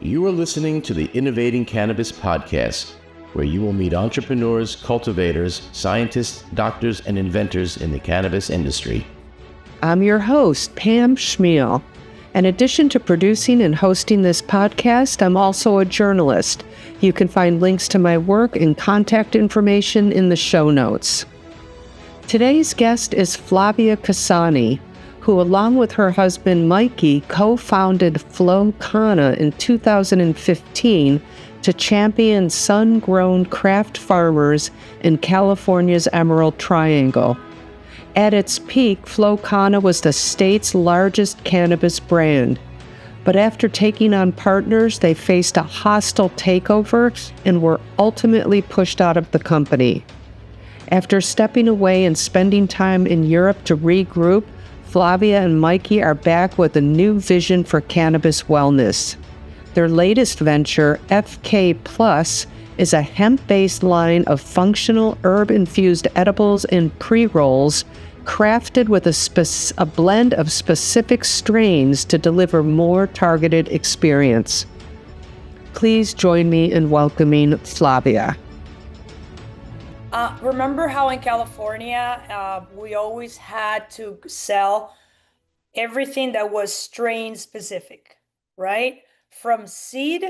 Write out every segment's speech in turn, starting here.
You are listening to the Innovating Cannabis podcast, where you will meet entrepreneurs, cultivators, scientists, doctors, and inventors in the cannabis industry. I'm your host, Pam Chmiel. In addition to producing and hosting this podcast, I'm also a journalist. You can find links to my work and contact information in the show notes. Today's guest is Flavia Cassani, who, along with her husband Mikey, co-founded Flow Kana in 2015 to champion sun-grown craft farmers in California's Emerald Triangle. At its peak, Flow Kana was the state's largest cannabis brand. But after taking on partners, they faced a hostile takeover and were ultimately pushed out of the company. After stepping away and spending time in Europe to regroup, Flavia and Mikey are back with a new vision for cannabis wellness. Their latest venture, FK Plus, is a hemp-based line of functional herb-infused edibles and pre-rolls crafted with a blend of specific strains to deliver more targeted experience. Please join me in welcoming Flavia. Remember how in California, we always had to sell everything that was strain specific, right? From seed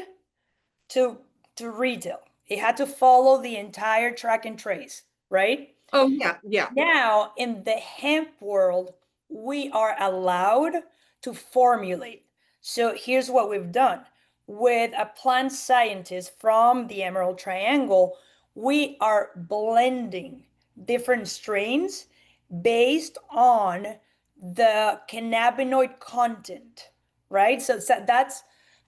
to retail. It had to follow the entire track and trace, right? Oh, yeah. Now, in the hemp world, we are allowed to formulate. So here's what we've done. With a plant scientist from the Emerald Triangle, we are blending different strains based on the cannabinoid content, right? So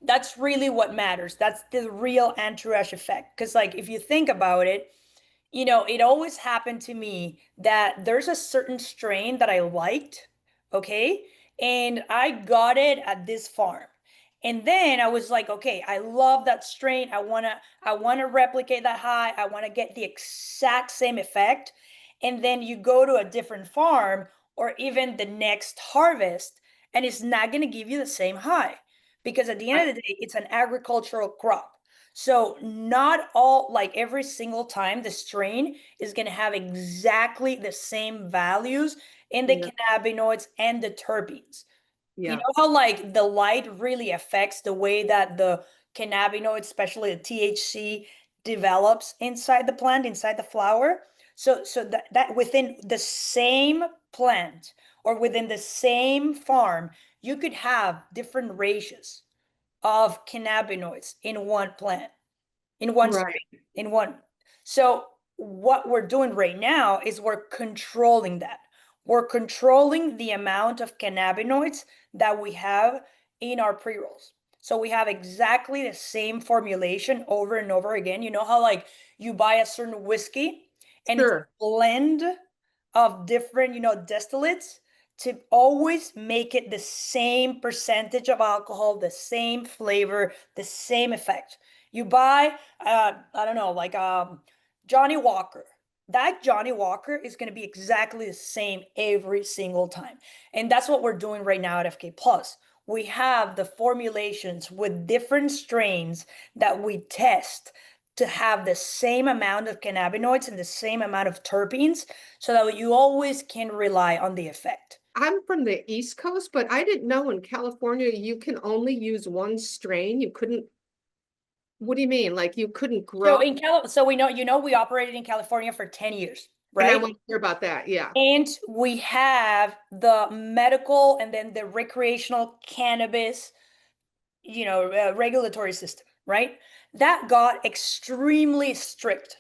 that's really what matters. That's the real entourage effect. Because like, if you think about it, you know, it always happened to me that there's a certain strain that I liked, okay? And I got it at this farm. And then I was like, okay, I love that strain. I wanna replicate that high. I wanna get the exact same effect. And then you go to a different farm or even the next harvest, and it's not gonna give you the same high. Because at the end of the day, it's an agricultural crop. So not all, like every single time, the strain is gonna have exactly the same values in the cannabinoids and the terpenes. Yeah. You know how like the light really affects the way that the cannabinoids, especially the THC, develops inside the plant, inside the flower. So that within the same plant or within the same farm, you could have different ratios of cannabinoids in one plant, in one strain, in one. So what we're doing right now is we're controlling that. We're controlling the amount of cannabinoids that we have in our pre-rolls. So we have exactly the same formulation over and over again. You know how like you buy a certain whiskey and it's a blend of different, distillates to always make it the same percentage of alcohol, the same flavor, the same effect. You buy, I don't know, like Johnny Walker. That Johnny Walker is going to be exactly the same every single time. And that's what we're doing right now at FK Plus. We have the formulations with different strains that we test to have the same amount of cannabinoids and the same amount of terpenes so that you always can rely on the effect. I'm from the East Coast, but I didn't know in California you can only use one strain. You couldn't. What do you mean? Like you couldn't grow? So we know, we operated in California for 10 years, right? And I want to hear about that. Yeah. And we have the medical and then the recreational cannabis, regulatory system, right? That got extremely strict.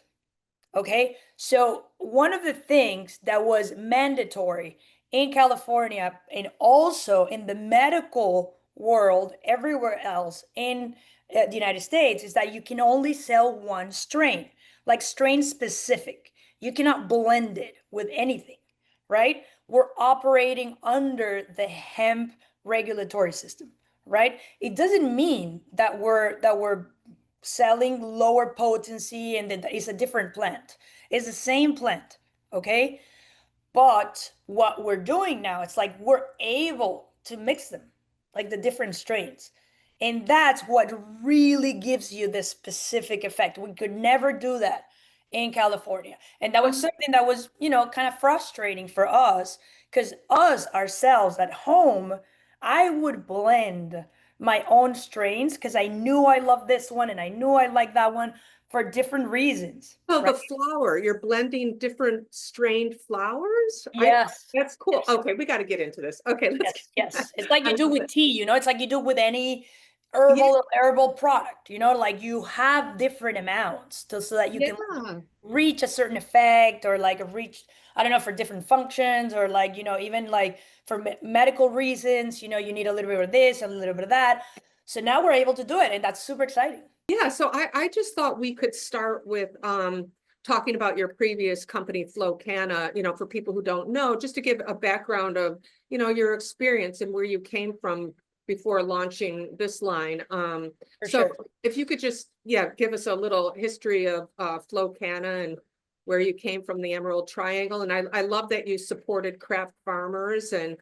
Okay. So one of the things that was mandatory in California and also in the medical world everywhere else in the United States is that you can only sell one strain, like strain specific. You cannot blend it with anything, right? We're operating under the hemp regulatory system, right? It doesn't mean that we're selling lower potency and that it's a different plant. It's the same plant, okay? But what we're doing now, it's like we're able to mix them, like the different strains. And that's what really gives you the specific effect. We could never do that in California. And that was something that was, kind of frustrating for us because us ourselves at home, I would blend my own strains because I knew I loved this one and I knew I liked that one for different reasons, Oh, right? the flower, you're blending different strained flowers? Yes. That's cool. Yes. Okay, we got to get into this. Okay, let's Yes, yes. It's like I you do love with it. tea, it's like you do with any Yeah, herbal product, like you have different amounts so that you can yeah. reach a certain effect or like reach, I don't know, for different functions or like, even like for medical reasons, you need a little bit of this, a little bit of that. So now we're able to do it and that's super exciting. Yeah, so I just thought we could start with talking about your previous company, Flow Kana, for people who don't know, just to give a background of, your experience and where you came from before launching this line. For So sure. if you could just, yeah, give us a little history of Flow Kana and where you came from the Emerald Triangle. And I love that you supported craft farmers and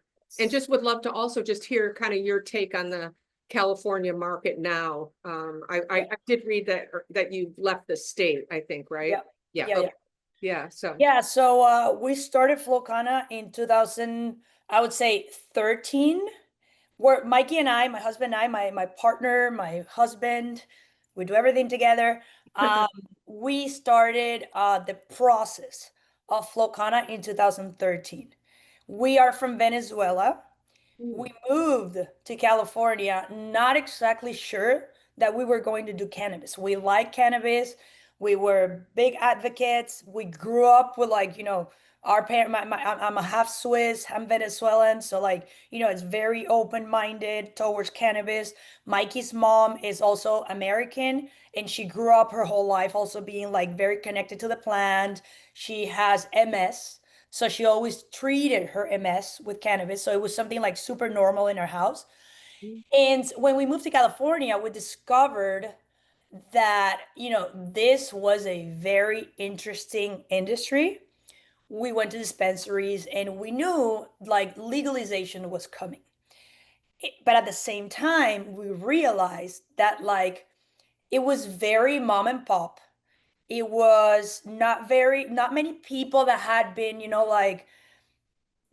just would love to also just hear kind of your take on the California market now. I did read that you left the state, I think, right? Yeah. Yeah. Yeah. Yeah. Okay. Yeah. So Yeah. So we started Flow Kana in 2000, I would say 13. Where Mikey and I, my husband and I, my partner, my husband, we do everything together. Um, we started the process of Flow Kana in 2013. We are from Venezuela. mm, We moved to California, not exactly sure that we were going to do cannabis. We like cannabis. We were big advocates. We grew up with like, our parent, I'm a half Swiss, I'm Venezuelan. So like, it's very open-minded towards cannabis. Mikey's mom is also American and she grew up her whole life also being like very connected to the plant. She has MS. So she always treated her MS with cannabis. So it was something like super normal in our house. mm, And when we moved to California, we discovered that, this was a very interesting industry. We went to dispensaries and we knew like legalization was coming. But at the same time, we realized that like it was very mom and pop. It was not many people that had been, like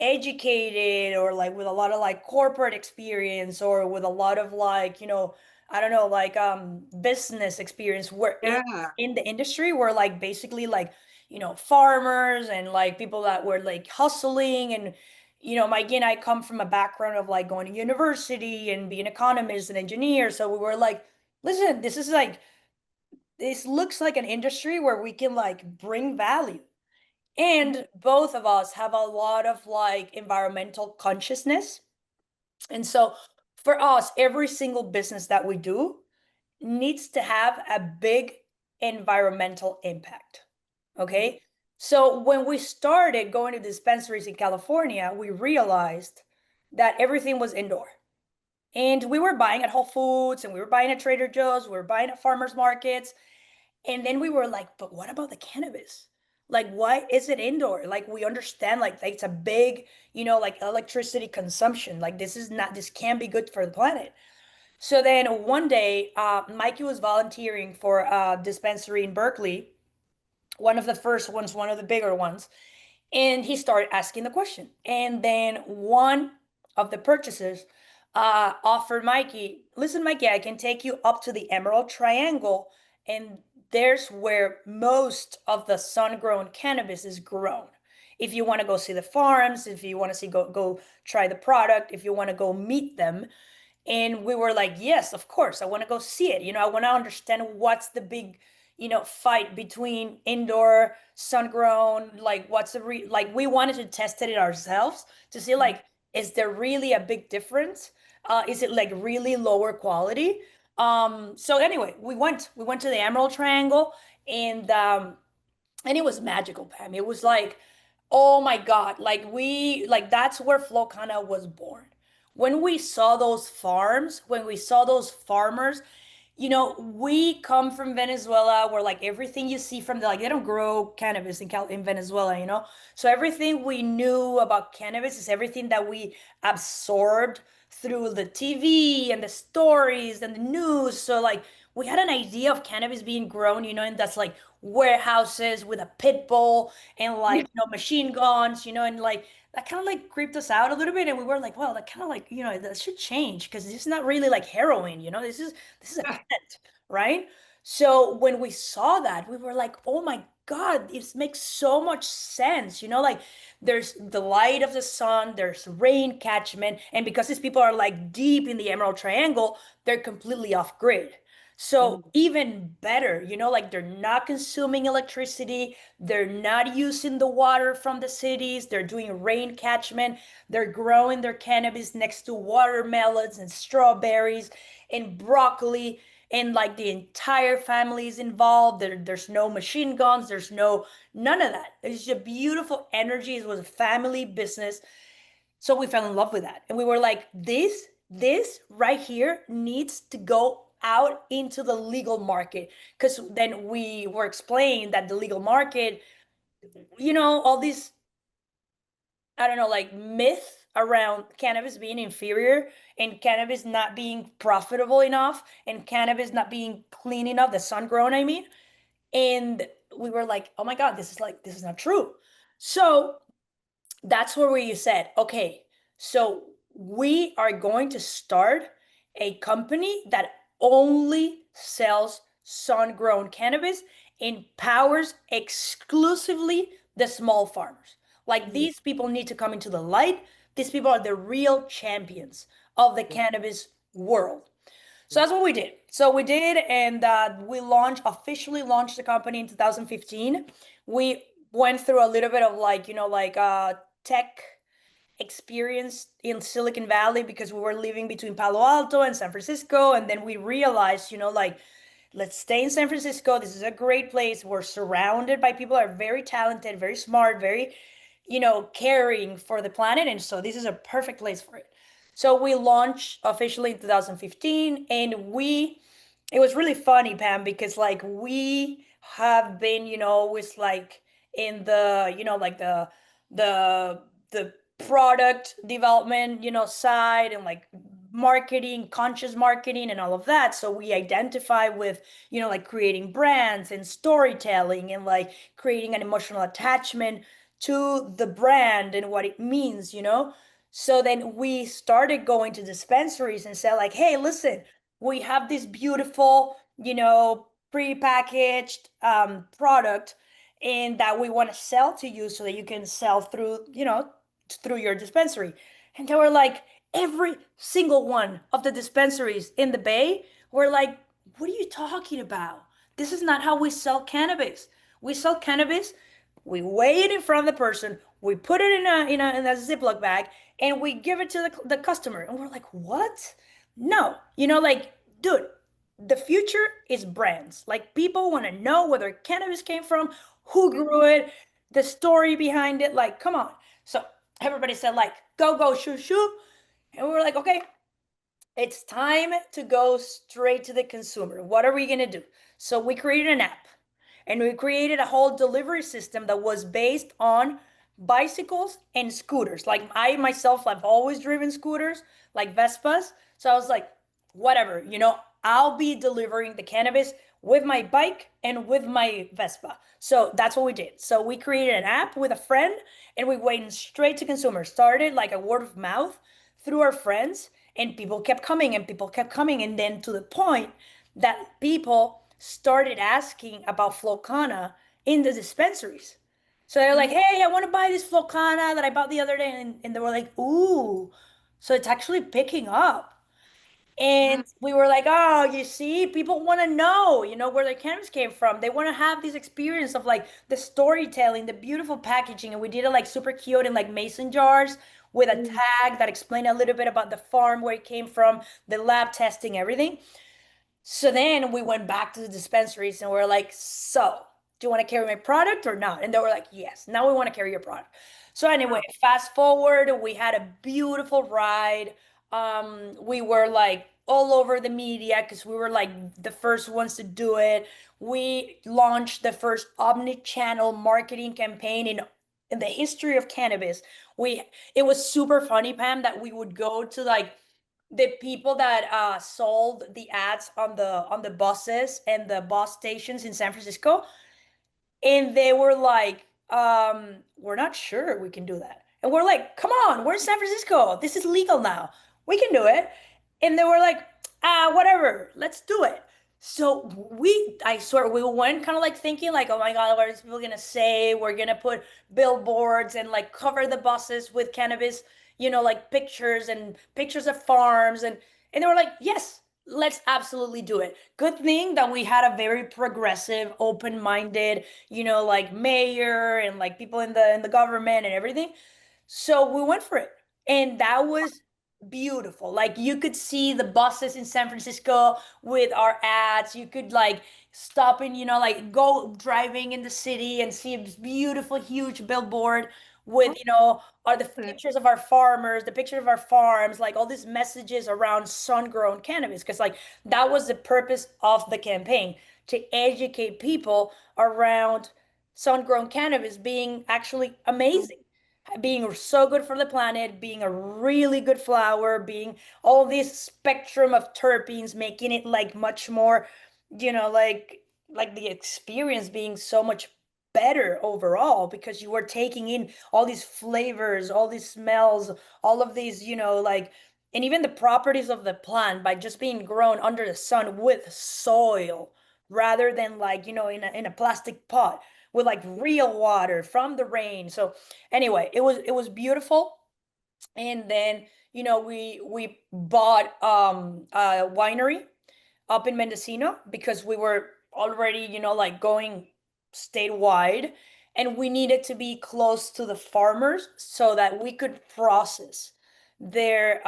educated or like with a lot of like corporate experience or with a lot of like I don't know like business experience were yeah. in the industry were like basically like farmers and like people that were like hustling and Mikey and I come from a background of like going to university and being economists and engineers, so we were like, listen, this looks like an industry where we can like bring value, and both of us have a lot of like environmental consciousness. And so for us, every single business that we do needs to have a big environmental impact. Okay. So when we started going to dispensaries in California, we realized that everything was indoor. And we were buying at Whole Foods and we were buying at Trader Joe's, we were buying at farmers markets. And then we were like, but what about the cannabis? Like, why is it indoor? Like, we understand, like, it's a big, like electricity consumption. Like, this can't be good for the planet. So then one day, Mikey was volunteering for a dispensary in Berkeley, one of the first ones, one of the bigger ones. And he started asking the question. And then one of the purchasers offered Mikey, listen, Mikey, I can take you up to the Emerald Triangle. And there's where most of the sun-grown cannabis is grown. If you want to go see the farms, if you want to see go try the product, if you want to go meet them, and we were like, yes, of course, I want to go see it. I want to understand what's the big, fight between indoor, sun grown, like what's like we wanted to test it ourselves to see like, is there really a big difference? Is it like really lower quality? So anyway, we went to the Emerald Triangle and it was magical, Pam. It was like, oh my God, like that's where Flow Kana was born. When we saw those farms, when we saw those farmers, we come from Venezuela where like everything you see from like they don't grow cannabis in Venezuela. So everything we knew about cannabis is everything that we absorbed through the TV and the stories and the news. So like we had an idea of cannabis being grown, and that's like warehouses with a pit bull and like machine guns, and like that kind of like creeped us out a little bit. And we were like, well, that kind of like, that should change because this is not really like heroin, this is a plant, right? So when we saw that, we were like, oh my God, it makes so much sense. Like there's the light of the sun, there's rain catchment, and because these people are like deep in the Emerald Triangle, they're completely off grid. So even better, like they're not consuming electricity, they're not using the water from the cities, they're doing rain catchment, they're growing their cannabis next to watermelons and strawberries and broccoli, and like the entire family is involved. There's no machine guns, there's none of that. It's just beautiful energy. It was a family business. So we fell in love with that. And we were like, this right here needs to go out into the legal market. Because then we were explained that the legal market, all these, I don't know, like myth around cannabis being inferior and cannabis not being profitable enough and cannabis not being clean enough, the sun grown, I mean. And we were like, oh my God, this is not true. So that's where we said, okay, so we are going to start a company that only sells sun-grown cannabis and powers exclusively the small farmers. Like these people need to come into the light. These people are the real champions of the cannabis world. So that's what we did. So we did, and we officially launched the company in 2015. We went through a little bit of like, tech experience in Silicon Valley because we were living between Palo Alto and San Francisco. And then we realized, like, let's stay in San Francisco. This is a great place. We're surrounded by people that are very talented, very smart, very, caring for the planet. And so this is a perfect place for it. So we launched officially in 2015, and it was really funny, Pam, because like we have been, always like in the, like the product development, side, and like marketing, conscious marketing and all of that. So we identify with, like creating brands and storytelling and like creating an emotional attachment to the brand and what it means. So then we started going to dispensaries and said like, hey, listen, we have this beautiful, pre-packaged product and that we want to sell to you so that you can sell through, through your dispensary. And they were like, every single one of the dispensaries in the Bay were like, what are you talking about? This is not how we sell cannabis. We sell cannabis, we weigh it in front of the person, we put it in a Ziploc bag, and we give it to the customer. And we're like, what? No, like, dude, the future is brands. Like people want to know where their cannabis came from, who grew it, the story behind it. Like, come on. So everybody said like, go, go, shoot, shoot. And we were like, okay, it's time to go straight to the consumer. What are we going to do? So we created an app and we created a whole delivery system that was based on bicycles and scooters. Like I myself, I've always driven scooters, like Vespas. So I was like, whatever, I'll be delivering the cannabis with my bike and with my Vespa. So that's what we did. So we created an app with a friend and we went straight to consumers. Started like a word of mouth through our friends, and people kept coming and people kept coming. And then to the point that people started asking about Flow Kana in the dispensaries. So they're like, hey, I want to buy this Flow Kana that I bought the other day. And they were like, ooh, so it's actually picking up. And we were like, oh, you see, people want to know, where their cannabis came from. They want to have this experience of like the storytelling, the beautiful packaging. And we did it like super cute in like mason jars with a tag that explained a little bit about the farm, where it came from, the lab testing, everything. So then we went back to the dispensaries and we're like, so do you want to carry my product or not? And they were like, yes, now we want to carry your product. So anyway, fast forward, we had a beautiful ride. We were like all over the media because we were like the first ones to do it. We launched the first omni-channel marketing campaign in the history of cannabis. It was super funny, Pam, that we would go to like the people that sold the ads on the buses and the bus stations in San Francisco, and they were like, we're not sure we can do that. And we're like, come on, we're in San Francisco. This is legal now. We can do it. And they were like, whatever, let's do it. So I swear, we went kind of like thinking like, oh my God, what is people gonna say? We're gonna put billboards and like cover the buses with cannabis, like pictures and pictures of farms. And they were like, yes, let's absolutely do it. Good thing that we had a very progressive, open-minded, like mayor and like people in the government and everything. So we went for it. And that was beautiful. Like you could see the buses in San Francisco with our ads. You could like stop and, like go driving in the city and see a beautiful, huge billboard with, are the pictures of our farmers, the picture of our farms, like all these messages around sun-grown cannabis. Because like that was the purpose of the campaign, to educate people around sun-grown cannabis being actually amazing, being so good for the planet, being a really good flower, being all this spectrum of terpenes, making it like much more, like the experience being so much better overall, because you were taking in all these flavors, all these smells, all of these, like, and even the properties of the plant by just being grown under the sun with soil rather than like, in a plastic pot with like real water from the rain. So anyway, it was beautiful. And then, we bought a winery up in Mendocino because we were already, like going statewide, and we needed to be close to the farmers so that we could process their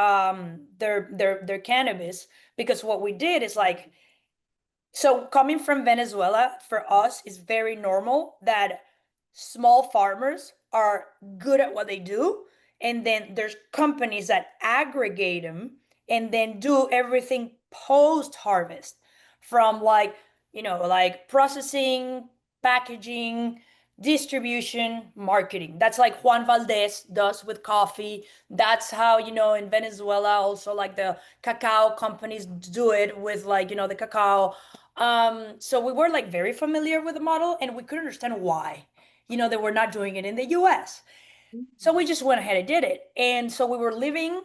cannabis. Because what we did is like, so coming from Venezuela, for us, is very normal that small farmers are good at what they do. And then there's companies that aggregate them and then do everything post harvest, from like, like processing, packaging, distribution, marketing. That's like Juan Valdez does with coffee. That's how, in Venezuela, also like the cacao companies do it with like, the cacao. So we were like very familiar with the model, and we couldn't understand why, they were not doing it in the US. So we just went ahead and did it. And so we were living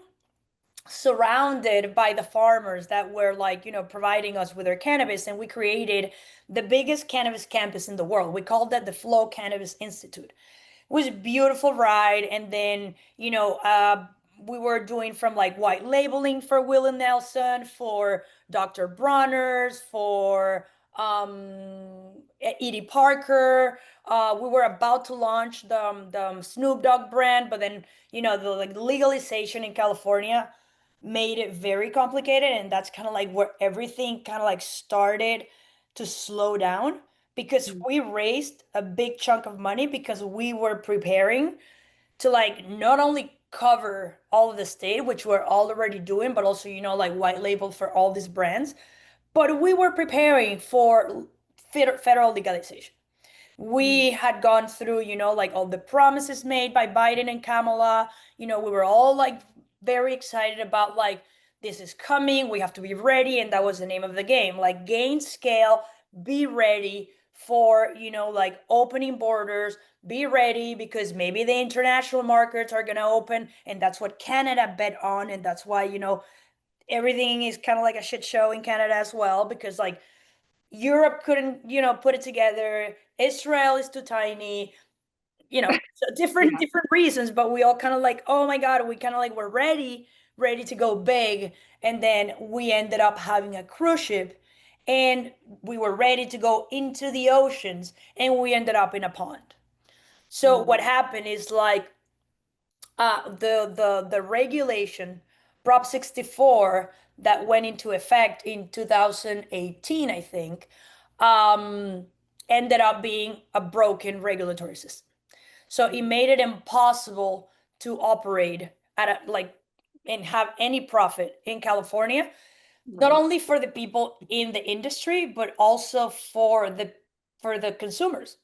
surrounded by the farmers that were like, providing us with their cannabis. And we created the biggest cannabis campus in the world. We called that the Flow Cannabis Institute. It was a beautiful ride. And then, we were doing from like white labeling for Will and Nelson, for Dr. Bronner's, for Edie Parker. We were about to launch the Snoop Dogg brand, but then, the like legalization in California made it very complicated. And that's kind of like where everything kind of like started to slow down, because we raised a big chunk of money because we were preparing to like not only cover all of the state, which we're already doing, but also, like white label for all these brands. But we were preparing for federal legalization. We had gone through, like all the promises made by Biden and Kamala. We were all like very excited about like, this is coming, we have to be ready. And that was the name of the game, like gain scale, be ready for, like opening borders, be ready because maybe the international markets are going to open. And that's what Canada bet on. And that's why, everything is kind of like a shit show in Canada as well, because like Europe couldn't, put it together. Israel is too tiny, so different reasons, but we all kind of like, oh my God, we kind of like were ready to go big. And then we ended up having a cruise ship, and we were ready to go into the oceans, and we ended up in a pond. So what happened is like, the regulation, Prop 64, that went into effect in 2018, I think, um, ended up being a broken regulatory system. So it made it impossible to operate at a like and have any profit in California, not only for the people in the industry, but also for the consumers.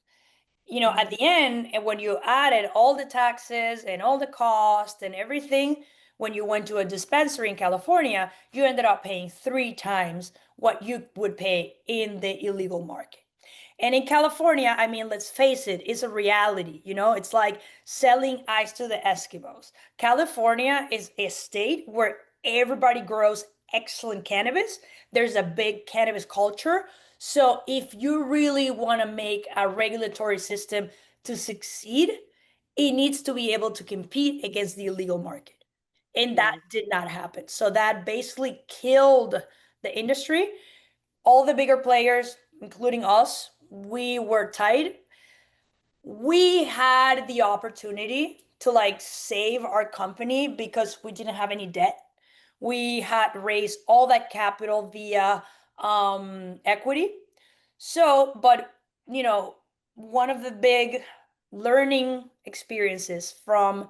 At the end, and when you added all the taxes and all the cost and everything, when you went to a dispensary in California, you ended up paying 3 times what you would pay in the illegal market. And in California, I mean, let's face it, it's a reality. It's like selling ice to the Eskimos. California is a state where everybody grows excellent cannabis. There's a big cannabis culture. So if you really want to make a regulatory system to succeed, it needs to be able to compete against the illegal market. And that did not happen. So that basically killed the industry. All the bigger players, including us, we were tied. We had the opportunity to like save our company because we didn't have any debt. We had raised all that capital via equity. So, but one of the big learning experiences from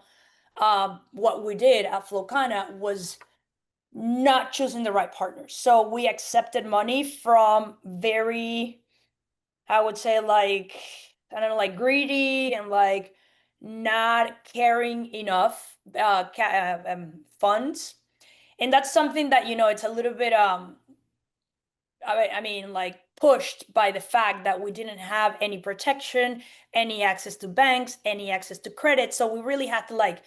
what we did at Flow Kana was not choosing the right partners. So we accepted money from very, I would say, like, I don't know, like greedy and like not caring enough funds. And that's something that, it's a little bit, I mean, like pushed by the fact that we didn't have any protection, any access to banks, any access to credit. So we really had to like,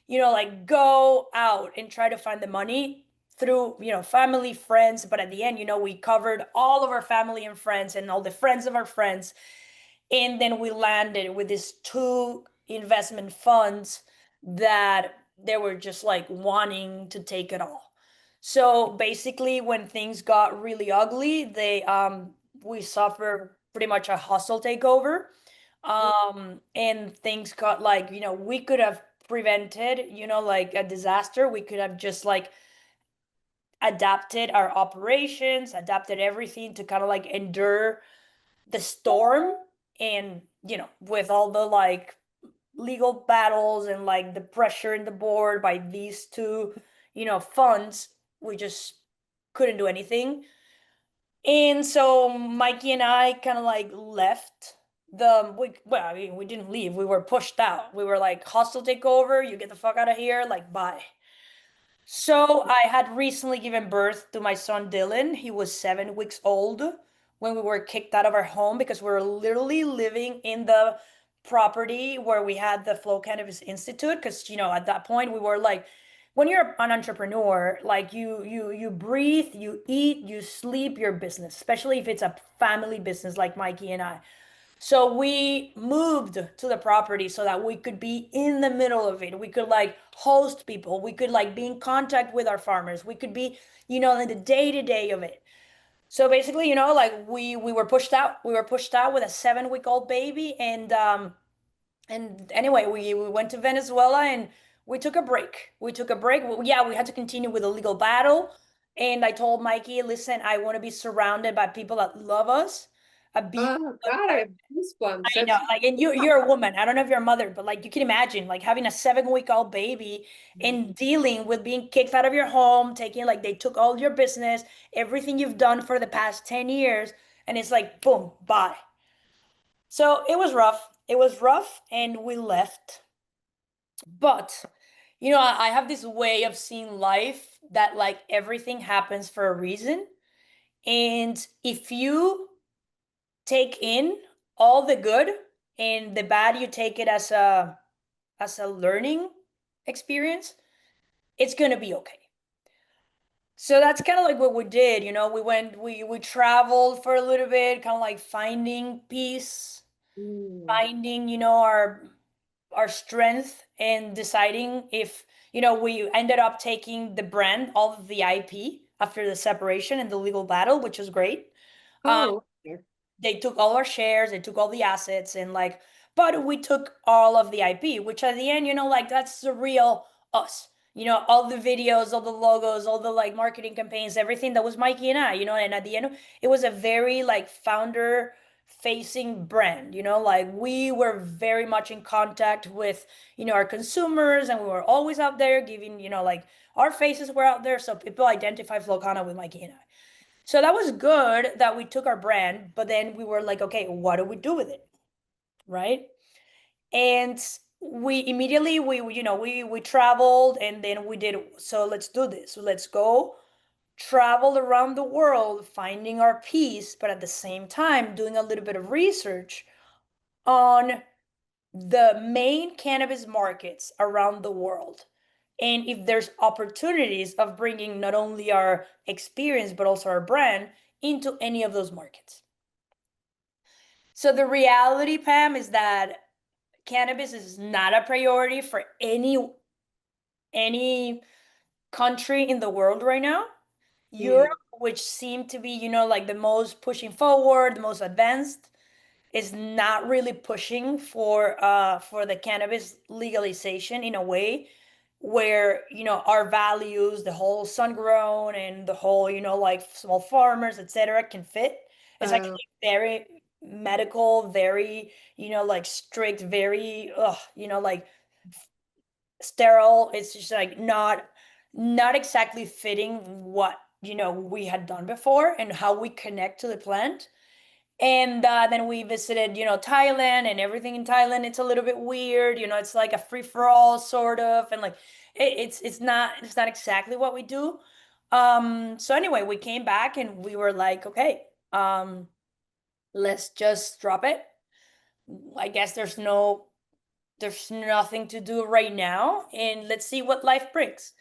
like go out and try to find the money through, family, friends. But at the end, we covered all of our family and friends and all the friends of our friends. And then we landed with these 2 investment funds that they were just like wanting to take it all. So basically, when things got really ugly, we suffered pretty much a hostile takeover. And things got like, we could have prevented, like a disaster. We could have just like adapted our operations, adapted everything to kind of like endure the storm. And, with all the like legal battles and like the pressure in the board by these 2, funds, we just couldn't do anything. And so Mikey and I kind of like left well, I mean, we didn't leave. We were pushed out. We were like, hostile takeover, you get the fuck out of here, like, bye. So I had recently given birth to my son Dylan. He was 7 weeks old when we were kicked out of our home because we were literally living in the property where we had the Flow Cannabis Institute. Because at that point we were like, when you're an entrepreneur, like you breathe, you eat, you sleep your business, especially if it's a family business like Mikey and I. So we moved to the property so that we could be in the middle of it. We could like host people. We could like be in contact with our farmers. We could be, in the day-to-day of it. So basically, like we were pushed out. We were pushed out with a 7-week-old baby. And anyway, we went to Venezuela and we took a break. We took a break. Yeah, we had to continue with the legal battle. And I told Mikey, listen, I want to be surrounded by people that love us. Oh, God, I have goosebumps. I know, like, and you're a woman. I don't know if you're a mother, but like you can imagine like having a 7-week-old baby and dealing with being kicked out of your home, taking like they took all your business, everything you've done for the past 10 years, and it's like boom, bye. So it was rough. It was rough, and we left. But I have this way of seeing life that like everything happens for a reason. And if you take in all the good and the bad, you take it as a learning experience, it's going to be okay. So that's kind of like what we did. We traveled for a little bit, kind of like finding peace, finding, our strength, and deciding if, we ended up taking the brand, all of the IP after the separation and the legal battle, which was great. Oh, okay. They took all our shares, they took all the assets, and like, but we took all of the IP, which at the end, like that's the real us. All the videos, all the logos, all the like marketing campaigns, everything that was Mikey and I, and at the end, it was a very like founder facing brand, like we were very much in contact with, our consumers, and we were always out there giving, like our faces were out there. So people identify Flow Kana with Mikey and I. So that was good that we took our brand, but then we were like, okay, what do we do with it? Right? And we immediately we traveled, and then we did, so let's do this. So let's go travel around the world finding our peace, but at the same time doing a little bit of research on the main cannabis markets around the world, and if there's opportunities of bringing not only our experience but also our brand into any of those markets. So the reality, Pam, is that cannabis is not a priority for any country in the world right now. Europe, which seemed to be, like the most pushing forward, the most advanced, is not really pushing for the cannabis legalization in a way where, our values, the whole sun grown and the whole, like small farmers, etc., can fit. It's actually very medical, very, like strict, very like sterile. It's just like not exactly fitting what we had done before and how we connect to the plant. And then we visited, Thailand, and everything in Thailand, it's a little bit weird. It's like a free for all sort of, and like it's not exactly what we do. So anyway, we came back and we were like, okay, let's just drop it. I guess there's nothing to do right now, and let's see what life brings.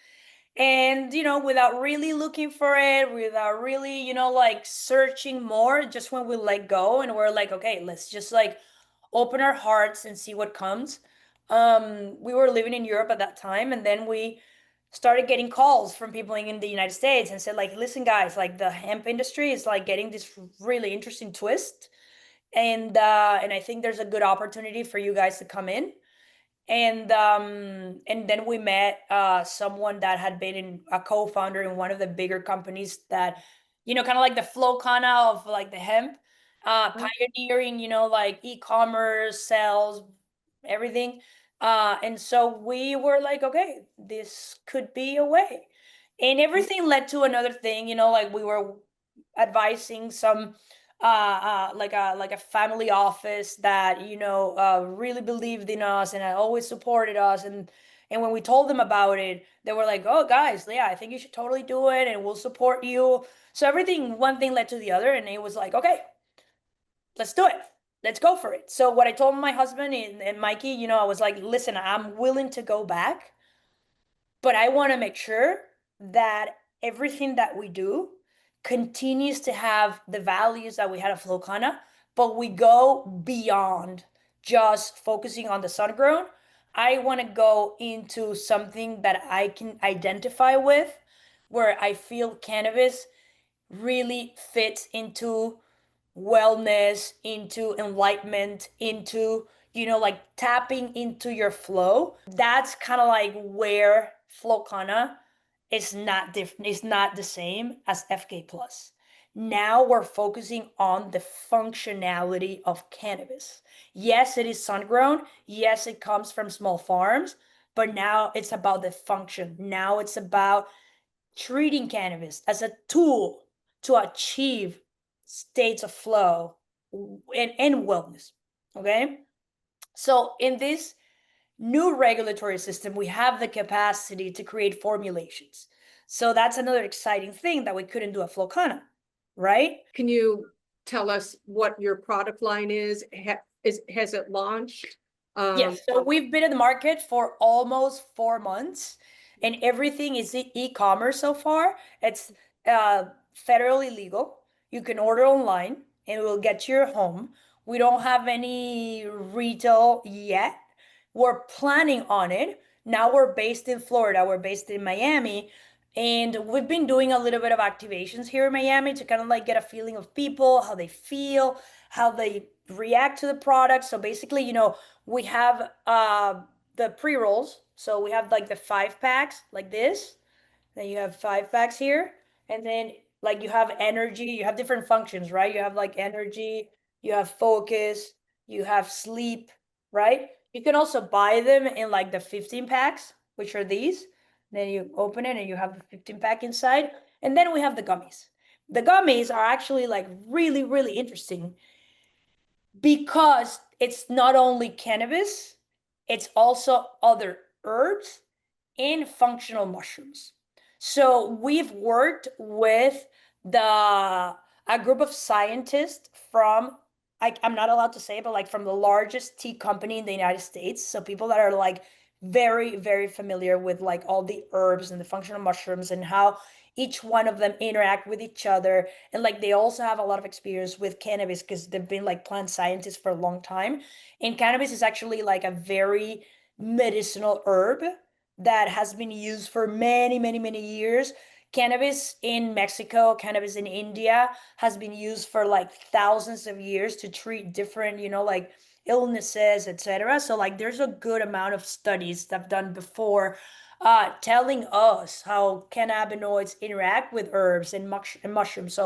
And without really looking for it, without really like searching more, just when we let go and we're like, okay, let's just like open our hearts and see what comes. We were living in Europe at that time, and then we started getting calls from people in the United States and said like, listen guys, like the hemp industry is like getting this really interesting twist, and I think there's a good opportunity for you guys to come in. And then we met someone that had been a co-founder in one of the bigger companies that, kind of like the Flow Kana of like the hemp, pioneering, like e-commerce, sales, everything. And so we were like, okay, this could be a way. And everything led to another thing, like we were advising some like a family office that really believed in us and had always supported us, and when we told them about it, they were like, oh guys, yeah, I think you should totally do it and we'll support you. So everything, one thing led to the other, and it was like, okay, let's do it, let's go for it. So what I told my husband and Mikey, I was like, listen, I'm willing to go back, but I want to make sure that everything that we do continues to have the values that we had at Flow Kana, but we go beyond just focusing on the sun grown. I want to go into something that I can identify with, where I feel cannabis really fits into wellness, into enlightenment, into, like tapping into your flow. That's kind of like where Flow Kana is not different, it's not the same as FK Plus. Now we're focusing on the functionality of cannabis. Yes, it is sun grown. Yes, it comes from small farms, but now it's about the function. Now it's about treating cannabis as a tool to achieve states of flow and wellness. Okay. So in this new regulatory system, we have the capacity to create formulations. So that's another exciting thing that we couldn't do at Flow Kana, right? Can you tell us what your product line is? Has it launched? Yes, so we've been in the market for almost 4 months, and everything is e-commerce so far. It's federally legal. You can order online and it will get to your home. We don't have any retail yet. We're planning on it. Now we're based in Florida, we're based in Miami, and we've been doing a little bit of activations here in Miami to kind of like get a feeling of people, how they feel, how they react to the product. So basically, we have the pre-rolls. So we have like the 5 packs like this. Then you have 5 packs here. And then like you have energy, you have different functions, right? You have like energy, you have focus, you have sleep, right? You can also buy them in like the 15 packs, which are these. Then you open it and you have the 15 pack inside. And then we have the gummies. The gummies are actually like really, really interesting because it's not only cannabis it's also other herbs and functional mushrooms. So we've worked with a group of scientists from, I'm not allowed to say, but like from the largest tea company in the United States. So people that are like very, very familiar with like all the herbs and the functional mushrooms and how each one of them interact with each other. And like they also have a lot of experience with cannabis because they've been like plant scientists for a long time. And cannabis is actually like a very medicinal herb that has been used for many, many, many years. Cannabis in Mexico, cannabis in India has been used for like thousands of years to treat different, like illnesses, etc. So like there's a good amount of studies that I've done before telling us how cannabinoids interact with herbs and mushrooms.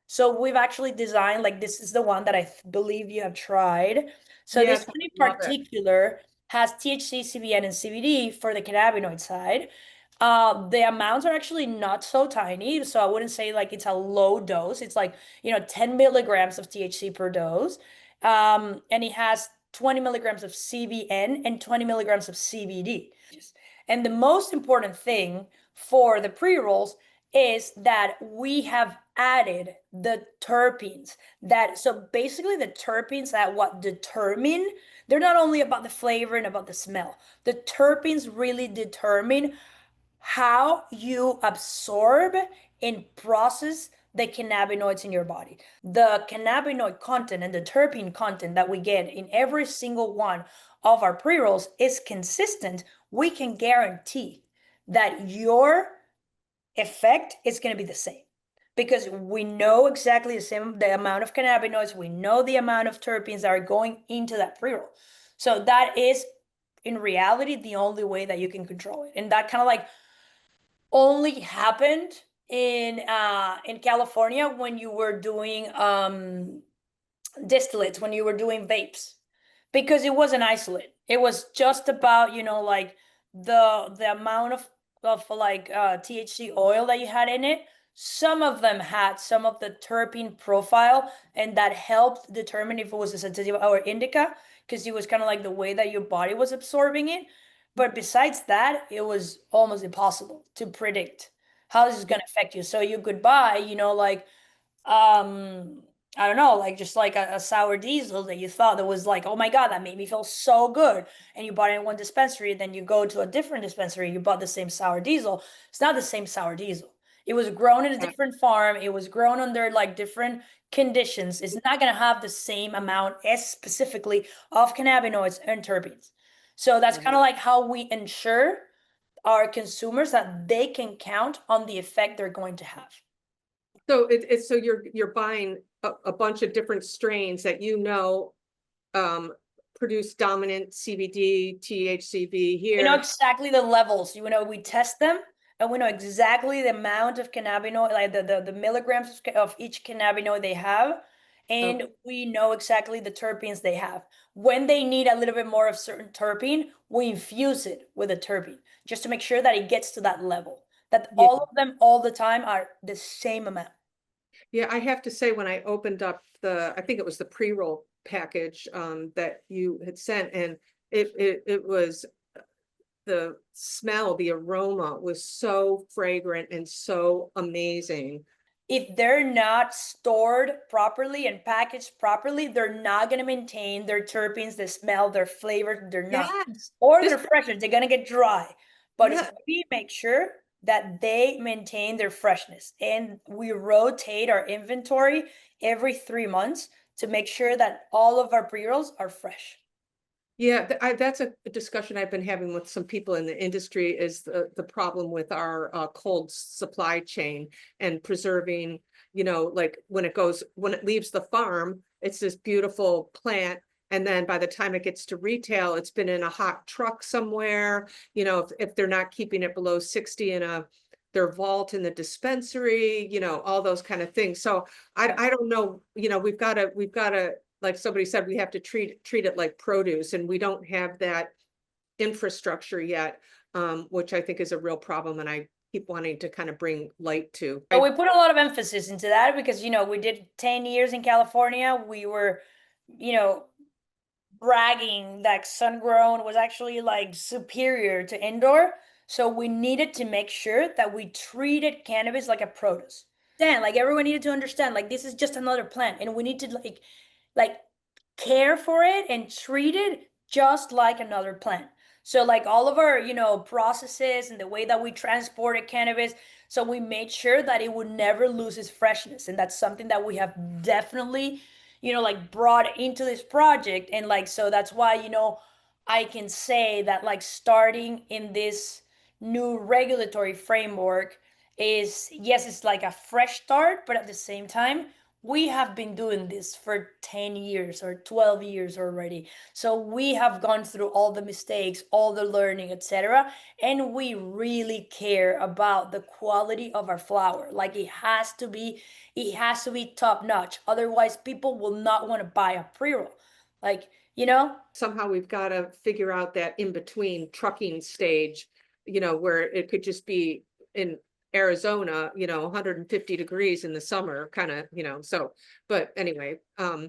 So we've actually designed, like this is the one that I believe you have tried. So this Yes, one in I love it. particular has THC, CBN, and CBD for the cannabinoid side. The amounts are actually not so tiny, so I wouldn't say like it's a low dose. It's like 10 milligrams of THC per dose, and it has 20 milligrams of CBN and 20 milligrams of CBD. And the most important thing for the pre-rolls is that we have added the terpenes so basically the terpenes that what determine, they're not only about the flavor and about the smell. The terpenes really determine how you absorb and process the cannabinoids in your body. The cannabinoid content and the terpene content that we get in every single one of our pre-rolls is consistent. We can guarantee that your effect is going to be the same because we know exactly the amount of cannabinoids, we know the amount of terpenes that are going into that pre-roll. So that is in reality the only way that you can control it. And that kind of like only happened in California when you were doing distillates, when you were doing vapes, because it was an isolate. It was just about like the amount of like THC oil that you had in it. Some of them had some of the terpene profile, and that helped determine if it was a sativa or indica, because it was kind of like the way that your body was absorbing it. But besides that, it was almost impossible to predict how this is going to affect you. So you could buy, like, I don't know, like just like a sour diesel that you thought that was like, oh my God, that made me feel so good. And you bought it in one dispensary, then you go to a different dispensary, you bought the same sour diesel. It's not the same sour diesel. It was grown in a different farm. It was grown under like different conditions. It's not going to have the same amount as specifically of cannabinoids and terpenes. So that's kind of like how we ensure our consumers that they can count on the effect they're going to have. So it's so you're buying a bunch of different strains that produce dominant CBD, THCV here. We know exactly the levels. We test them and we know exactly the amount of cannabinoid, like the milligrams of each cannabinoid they have. And we know exactly the terpenes they have. When they need a little bit more of certain terpene, we infuse it with a terpene just to make sure that it gets to that level, that all of them all the time are the same amount. Yeah, I have to say, when I opened up I think it was the pre-roll package that you had sent, and it was the smell, the aroma was so fragrant and so amazing. If they're not stored properly and packaged properly, they're not going to maintain their terpenes, the smell, their flavor. They're not. Yes. Or their freshness. They're going to get dry. But Yeah. we make sure that they maintain their freshness. And we rotate our inventory every 3 months to make sure that all of our pre-rolls are fresh. Yeah, that's a discussion I've been having with some people in the industry, is the problem with our cold supply chain and preserving, like when it leaves the farm, it's this beautiful plant. And then by the time it gets to retail, it's been in a hot truck somewhere, if they're not keeping it below 60 in their vault in the dispensary, all those kind of things. So I don't know, we've got to, like somebody said, we have to treat it like produce, and we don't have that infrastructure yet, which I think is a real problem, and I keep wanting to kind of bring light to. So we put a lot of emphasis into that because, we did 10 years in California. We were, bragging that sun grown was actually like superior to indoor. So we needed to make sure that we treated cannabis like a produce. Then, like everyone needed to understand, like this is just another plant, and we need to like care for it and treat it just like another plant. So like all of our, processes and the way that we transported cannabis, so we made sure that it would never lose its freshness. And that's something that we have definitely, like brought into this project. And like, so that's why, I can say that like starting in this new regulatory framework is, yes, it's like a fresh start, but at the same time, we have been doing this for 10 years or 12 years already. So we have gone through all the mistakes, all the learning, etc. And we really care about the quality of our flower. Like it has to be top notch. Otherwise, people will not want to buy a pre-roll. Like, Somehow we've got to figure out that in between trucking stage, where it could just be in Arizona, 150 degrees in the summer, kind of, so, but anyway,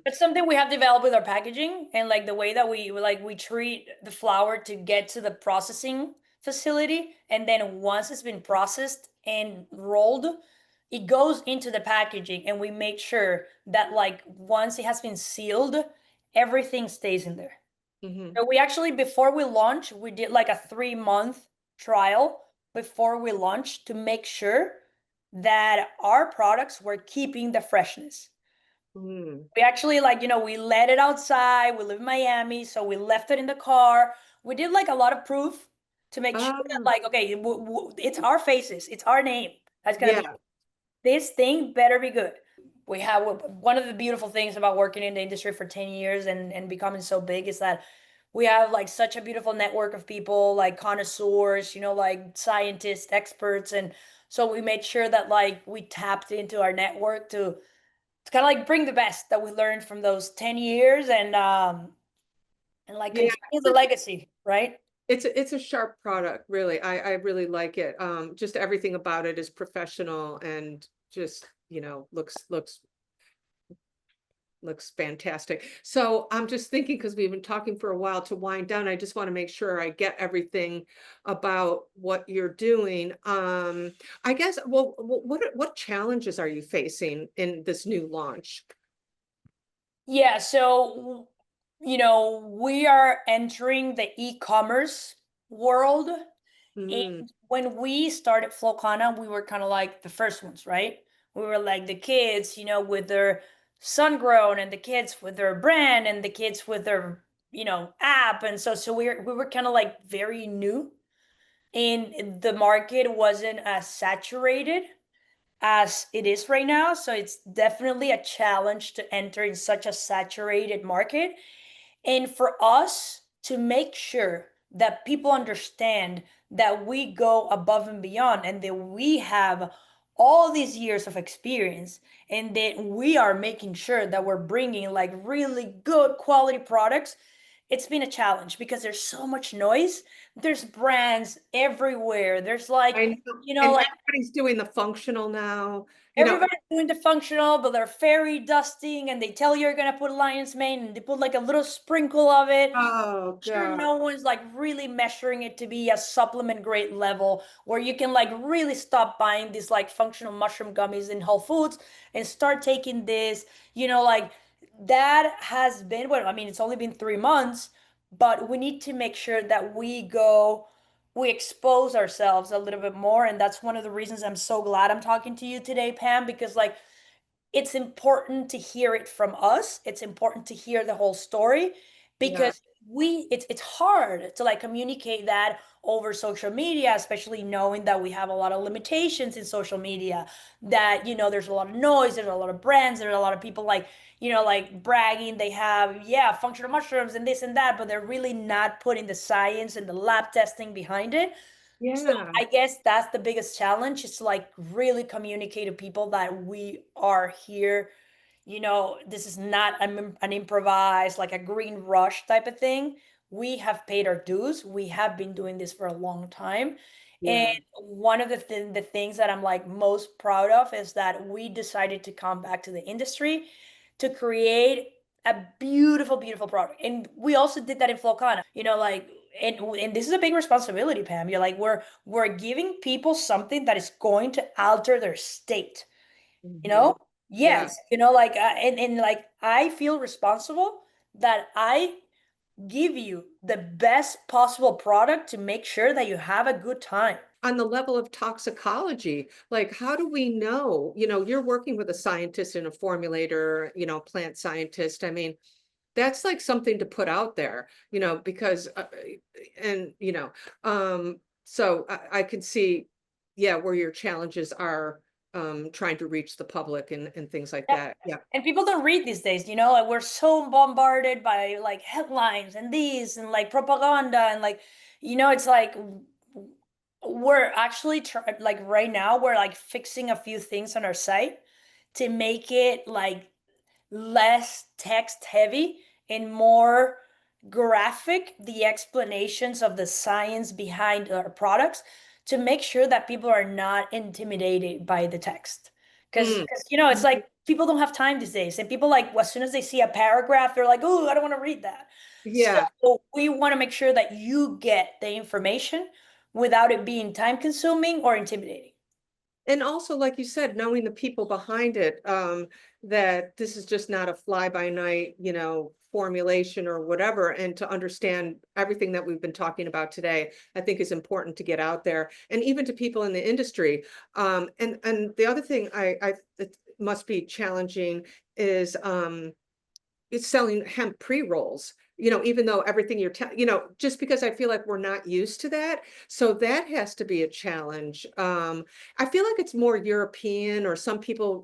it's something we have developed with our packaging and like the way that we treat the flower to get to the processing facility, and then once it's been processed and rolled, it goes into the packaging, and we make sure that like once it has been sealed, everything stays in there. mhm. So we actually, before we launch, we did like a 3-month trial before we launched to make sure that our products were keeping the freshness. Mm. We actually we let it outside. We live in Miami, so we left it in the car. We did like a lot of proof to make sure that Oh, like, okay, it's our faces, it's our name. That's gonna be yeah, this thing better be good. We have one of the beautiful things about working in the industry for 10 years and becoming so big is that we have like such a beautiful network of people like connoisseurs, like scientists, experts. And so we made sure that like we tapped into our network to kind of like bring the best that we learned from those 10 years and like yeah. continue the legacy, right? It's a sharp product, really. I really like it. Just everything about it is professional and just, looks fantastic. So I'm just thinking, because we've been talking for a while, to wind down, I just want to make sure I get everything about what you're doing. I guess, well, what challenges are you facing in this new launch? Yeah, so we are entering the e-commerce world. Mm, And when we started Flow Kana, we were kind of like the first ones, right? We were like the kids, with their sun grown, and the kids with their brand, and the kids with their, app. And so we were kind of like very new, and the market wasn't as saturated as it is right now. So it's definitely a challenge to enter in such a saturated market. And for us to make sure that people understand that we go above and beyond, and that we have all these years of experience, and that we are making sure that we're bringing like really good quality products, it's been a challenge because there's so much noise. There's brands everywhere. There's like, I know, and like everybody's doing the functional now, everybody's doing the functional, but they're fairy dusting, and they tell you're gonna put lion's mane, and they put like a little sprinkle of it. oh Sure, God. no one's like really measuring it to be a supplement grade level where you can like really stop buying these like functional mushroom gummies in Whole Foods and start taking this, like that has been what I mean, it's only been 3 months, but we need to make sure that we expose ourselves a little bit more. And that's one of the reasons I'm so glad I'm talking to you today, Pam, because like it's important to hear it from us. It's important to hear the whole story Yeah, because it's hard to like communicate that over social media, especially knowing that we have a lot of limitations in social media, that there's a lot of noise, there's a lot of brands, there's a lot of people like like bragging they have, yeah, functional mushrooms and this and that, but they're really not putting the science and the lab testing behind it. So yeah, I guess that's the biggest challenge, is to like really communicate to people that we are here. This is not an improvised, like a green rush type of thing. We have paid our dues. We have been doing this for a long time. And yeah. one of the things that I'm like most proud of is that we decided to come back to the industry to create a beautiful, beautiful product. And we also did that in Flow Kana, like, and this is a big responsibility, Pam. You're like, we're giving people something that is going to alter their state, you know? Yeah. Yes, like, and like, I feel responsible that I give you the best possible product to make sure that you have a good time. On the level of toxicology, like how do we know, you're working with a scientist and a formulator, plant scientist. I mean, that's like something to put out there, because, and, so I can see, yeah, where your challenges are, trying to reach the public and things like Yeah. that. Yeah. And people don't read these days, like, we're so bombarded by like headlines and these and like propaganda and like, it's like we're actually like right now we're like fixing a few things on our site to make it like less text heavy and more graphic, the explanations of the science behind our products, to make sure that people are not intimidated by the text. Because it's like people don't have time these days, and people, like, as soon as they see a paragraph, they're like, oh, I don't want to read that. Yeah. So we want to make sure that you get the information without it being time consuming or intimidating. And also, like you said, knowing the people behind it, that this is just not a fly by night, formulation or whatever, and to understand everything that we've been talking about today, I think is important to get out there, and even to people in the industry. And the other thing it must be challenging is it's selling hemp pre-rolls, even though everything just because I feel like we're not used to that. So that has to be a challenge. I feel like it's more European, or some people,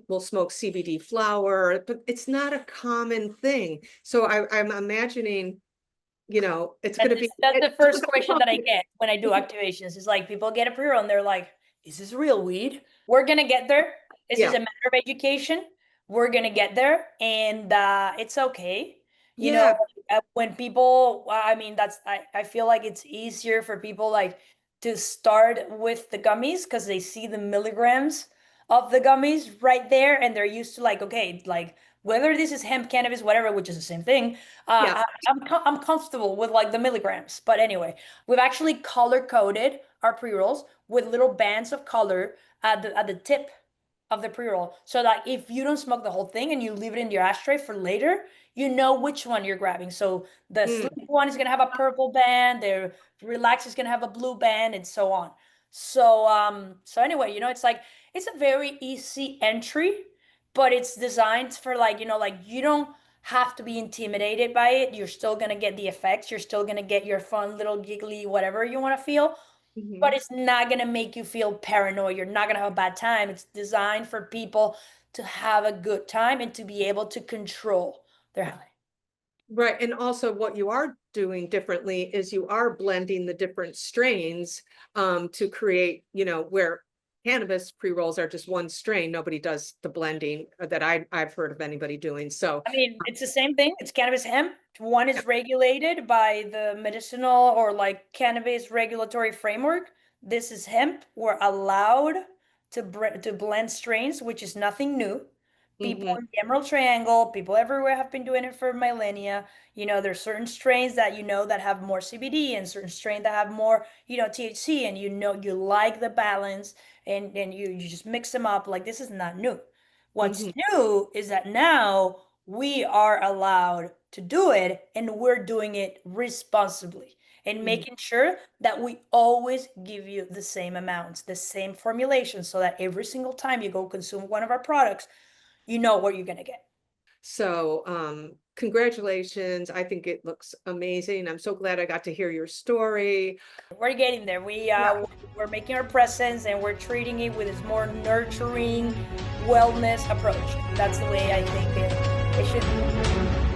will smoke CBD flower, but it's not a common thing. So I'm imagining, it's going to be. That's the first question that I get when I do activations. Is like, people get a pre-roll and they're like, is this real weed? We're going to get there. This is a matter of education. We're going to get there, and it's okay. When people, I mean, I feel like it's easier for people like to start with the gummies because they see the milligrams of the gummies right there, and they're used to, like, okay, like, whether this is hemp, cannabis, whatever, which is the same thing, I'm comfortable with like the milligrams. But anyway, we've actually color coded our pre-rolls with little bands of color at the tip of the pre-roll, so that if you don't smoke the whole thing and you leave it in your ashtray for later, you know which one you're grabbing. So the sleep one is gonna have a purple band, the relax is gonna have a blue band, and so on. So anyway, it's like, it's a very easy entry, but it's designed for, like, like, you don't have to be intimidated by it. You're still gonna get the effects. You're still gonna get your fun little giggly whatever you want to feel, but it's not gonna make you feel paranoid. You're not gonna have a bad time. It's designed for people to have a good time and to be able to control their high. Right. And also what you are doing differently is you are blending the different strains to create, where cannabis pre-rolls are just one strain. Nobody does the blending that I've heard of anybody doing. So I mean, it's the same thing. It's cannabis hemp. One is regulated by the medicinal or like cannabis regulatory framework. This is hemp. We're allowed to blend strains, which is nothing new. People in the Emerald Triangle, people everywhere have been doing it for millennia. There's certain strains that that have more CBD, and certain strains that have more, THC, and you like the balance, and you just mix them up. Like, this is not new. What's new is that now we are allowed to do it, and we're doing it responsibly, and making sure that we always give you the same amounts, the same formulation, so that every single time you go consume one of our products, you know what you're going to get. So, congratulations. I think it looks amazing. I'm so glad I got to hear your story. We're getting there. We're making our presence, and we're treating it with this more nurturing wellness approach. That's the way I think it should be.